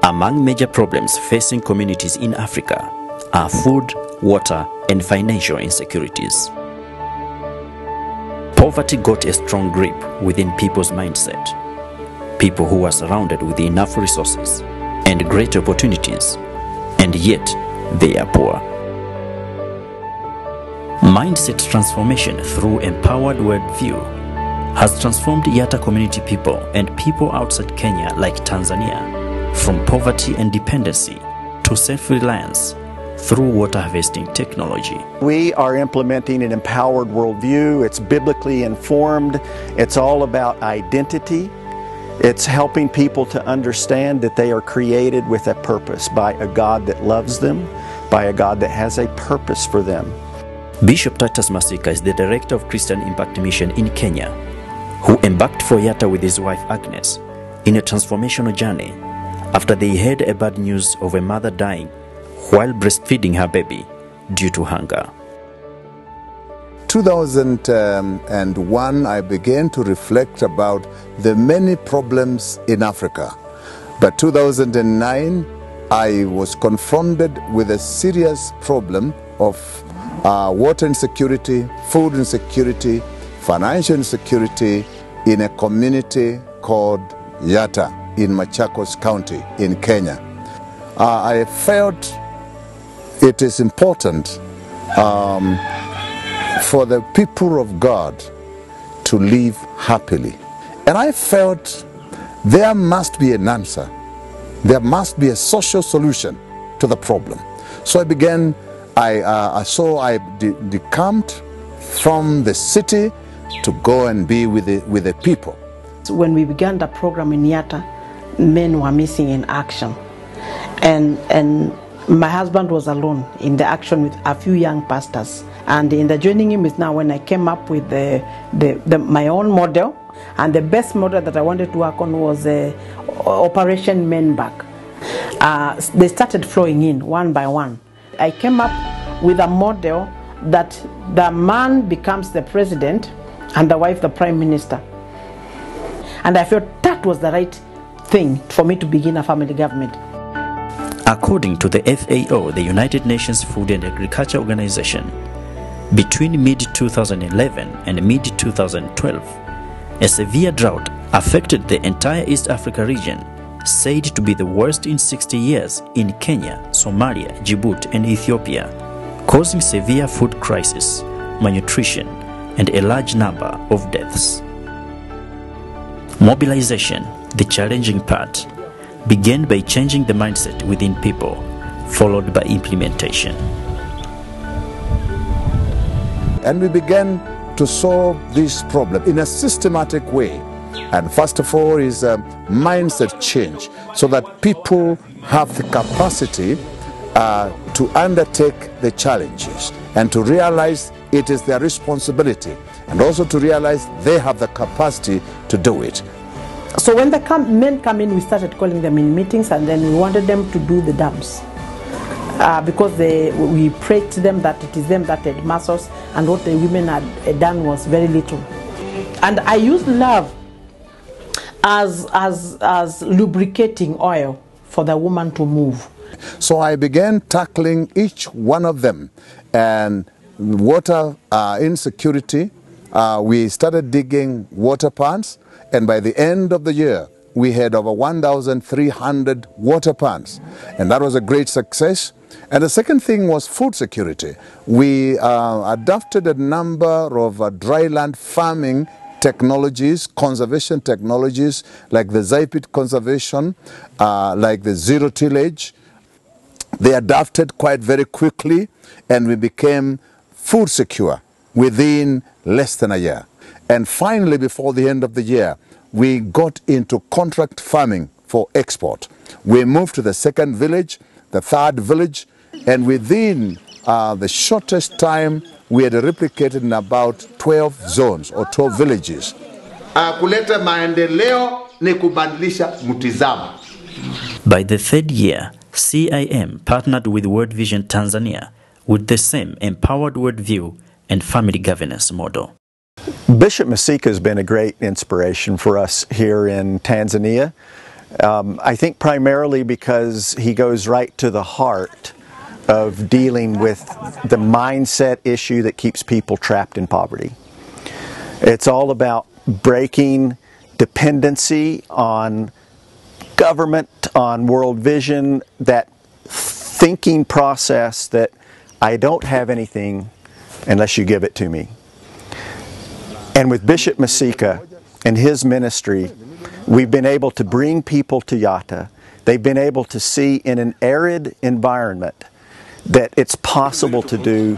Among major problems facing communities in Africa are food, water, and financial insecurities. Poverty got a strong grip within people's mindset. People who are surrounded with enough resources and great opportunities, and yet they are poor. Mindset transformation through empowered worldview has transformed Yatta community people and people outside Kenya like Tanzania from poverty and dependency to self-reliance through water harvesting technology. We are implementing an empowered worldview. It's biblically informed. It's all about identity. It's helping people to understand that they are created with a purpose by a God that loves them, by a God that has a purpose for them. Bishop Titus Masika is the director of Christian Impact Mission in Kenya, who embarked for Yatta with his wife Agnes in a transformational journey after they heard a bad news of a mother dying while breastfeeding her baby due to hunger. 2001, I began to reflect about the many problems in Africa. But 2009, I was confronted with a serious problem of water insecurity, food insecurity, financial insecurity in a community called Yatta in Machakos County in Kenya. I felt it is important for the people of God to live happily. And I felt there must be an answer. There must be a social solution to the problem. So I began, I decamped from the city to go and be with the people. When we began the program in Yatta, men were missing in action. And my husband was alone in the action with a few young pastors. And in the joining him is now when I came up with my own model. And the best model that I wanted to work on was Operation Men Back. They started flowing in one by one. I came up with a model that the man becomes the president and the wife the prime minister. And I felt that was the right thing for me to begin a family government. According to the FAO, the United Nations Food and Agriculture Organization, between mid-2011 and mid-2012, a severe drought affected the entire East Africa region, said to be the worst in 60 years in Kenya, Somalia, Djibouti, and Ethiopia, causing severe food crisis, malnutrition, and a large number of deaths. Mobilization, the challenging part, began by changing the mindset within people, followed by implementation. And we began to solve this problem in a systematic way. And first of all is a mindset change so that people have the capacity to undertake the challenges and to realize it is their responsibility, and also to realize they have the capacity to do it. So when the men come in, we started calling them in meetings, and then we wanted them to do the dams. Because we prayed to them that it is them that had muscles, and what the women had done was very little. And I used love as lubricating oil for the woman to move. So I began tackling each one of them. And water insecurity, we started digging water ponds, and by the end of the year, we had over 1,300 water ponds. And that was a great success. And the second thing was food security. We adopted a number of dryland farming technologies, conservation technologies, like the Zypit conservation, like the zero tillage. They adapted quite very quickly, and we became food secure within less than a year. And finally, before the end of the year, we got into contract farming for export. We moved to the second village, the third village, and within the shortest time, we had replicated in about 12 zones or 12 villages. Kuleta maendeleo ni kubadilisha mtizamo. By the third year, CIM partnered with World Vision Tanzania with the same empowered worldview and family governance model. Bishop Masika has been a great inspiration for us here in Tanzania. I think primarily because he goes right to the heart of dealing with the mindset issue that keeps people trapped in poverty. It's all about breaking dependency on government, on world vision, that thinking process that I don't have anything unless you give it to me. And with Bishop Masika and his ministry, we've been able to bring people to Yatta. They've been able to see in an arid environment that it's possible to do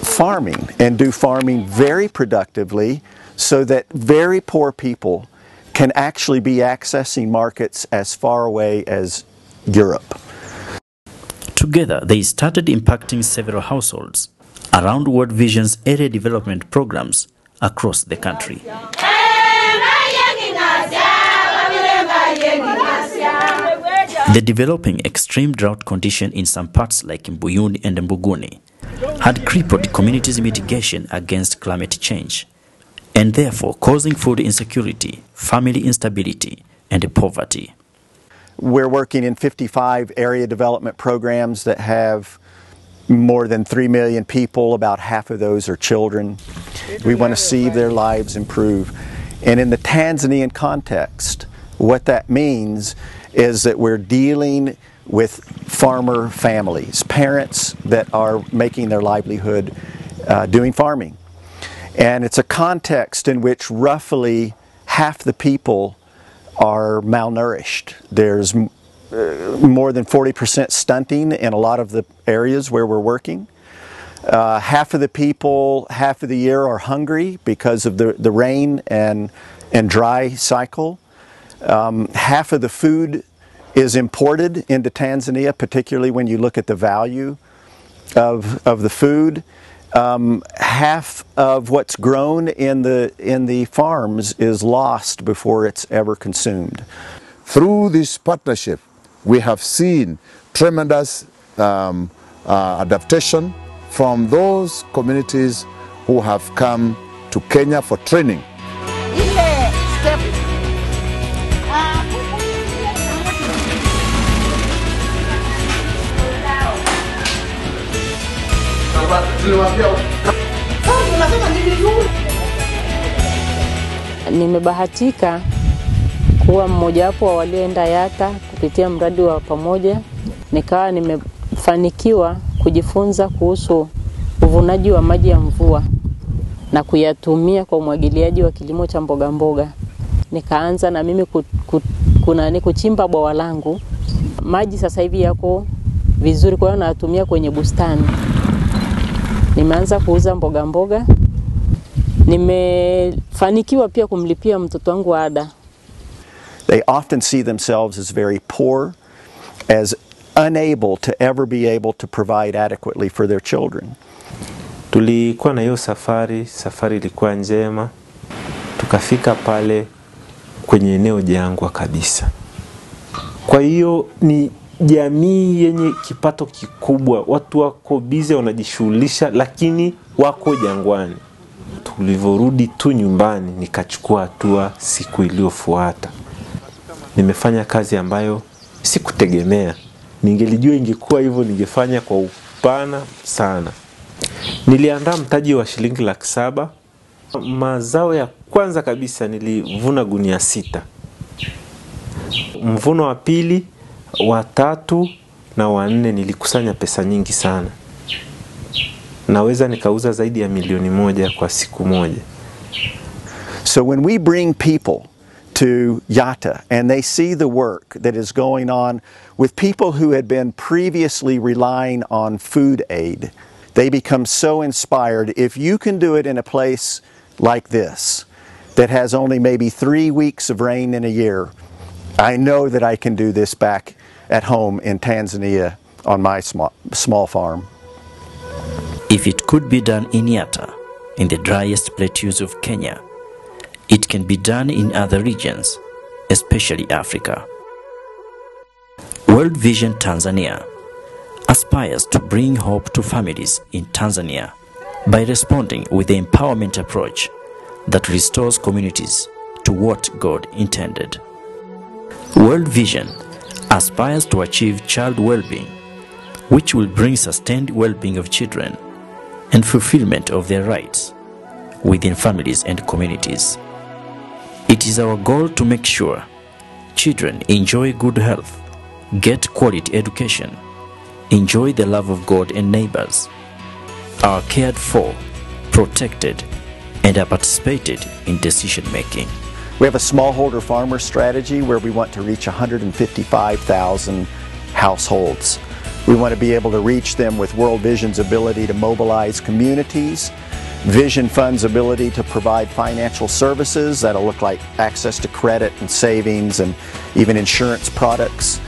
farming, and do farming very productively, so that very poor people can actually be accessing markets as far away as Europe. Together, they started impacting several households around World Vision's area development programs across the country. The developing extreme drought condition in some parts like Mbuyuni and Mbuguni had crippled communities' mitigation against climate change, and therefore causing food insecurity, family instability, and poverty. We're working in 55 area development programs that have more than 3 million people. About half of those are children. We want to see their lives improve. And in the Tanzanian context, what that means is that we're dealing with farmer families, parents that are making their livelihood doing farming. And it's a context in which roughly half the people are malnourished. There's more than 40% stunting in a lot of the areas where we're working. Half of the people, half of the year, are hungry because of the rain and dry cycle. Half of the food is imported into Tanzania, particularly when you look at the value of the food. Half of what's grown in the farms is lost before it's ever consumed. Through this partnership, we have seen tremendous adaptation from those communities who have come to Kenya for training. Nimebahatika kuwa mmojawapo wa walioenda Yatta kupitia mradi wa pamoja. Nikawa nimefanikiwa kujifunza kuhusu uvunaji wa maji ya mvua na kuyatumia kwa umwagiliaji wa kilimo cha mboga mboga. Nikaanza na mimi kuchimba bwawa langu. Maji sasa hivi yako vizuri, kwa hiyo nayatumia kwenye bustani. Nimeanza kuuza mboga mboga. Nimefanikiwa pia kumlipia mtoto wangu ada. They often see themselves as very poor, as unable to ever be able to provide adequately for their children. Tulikuwa na hiyo safari ilikuwa njema. Tukafika pale kwenye eneo jangwa kabisa. Kwa hiyo ni jamii yenye kipato kikubwa, watu wako busy wanajishughulisha, lakini wako jangwani. Tulivorudi tu nyumbani, nikachukua hatua siku iliyofuata. Nimefanya kazi ambayo sikutegemea. Ningelijua ingekuwa hivyo ningefanya kwa upana sana. Niliandaa mtaji wa shilingi 700,000. Mazao ya kwanza kabisa nilivuna gunia 6. Mvuno wa pili, wa 3 na wa 4 nilikusanya pesa nyingi sana. Naweza nikauza zaidi ya milioni 1 kwa siku moja. So when we bring people to Yatta and they see the work that is going on with people who had been previously relying on food aid, they become so inspired. If you can do it in a place like this that has only maybe 3 weeks of rain in a year, I know that I can do this back at home in Tanzania on my small farm. If it could be done in Yatta, in the driest plateaus of Kenya, it can be done in other regions, especially Africa. World Vision Tanzania aspires to bring hope to families in Tanzania by responding with the empowerment approach that restores communities to what God intended. World Vision aspires to achieve child well-being, which will bring sustained well-being of children and fulfillment of their rights within families and communities. It is our goal to make sure children enjoy good health, get quality education, enjoy the love of God and neighbors, are cared for, protected, and are participated in decision making. We have a smallholder farmer strategy where we want to reach 155,000 households. We want to be able to reach them with World Vision's ability to mobilize communities, Vision Fund's ability to provide financial services that'll look like access to credit and savings and even insurance products.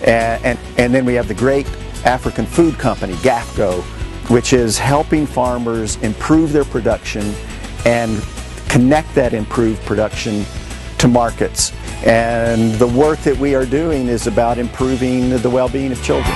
And then we have the great African food company, GAFCO, which is helping farmers improve their production and connect that improved production to markets. And the work that we are doing is about improving the well-being of children.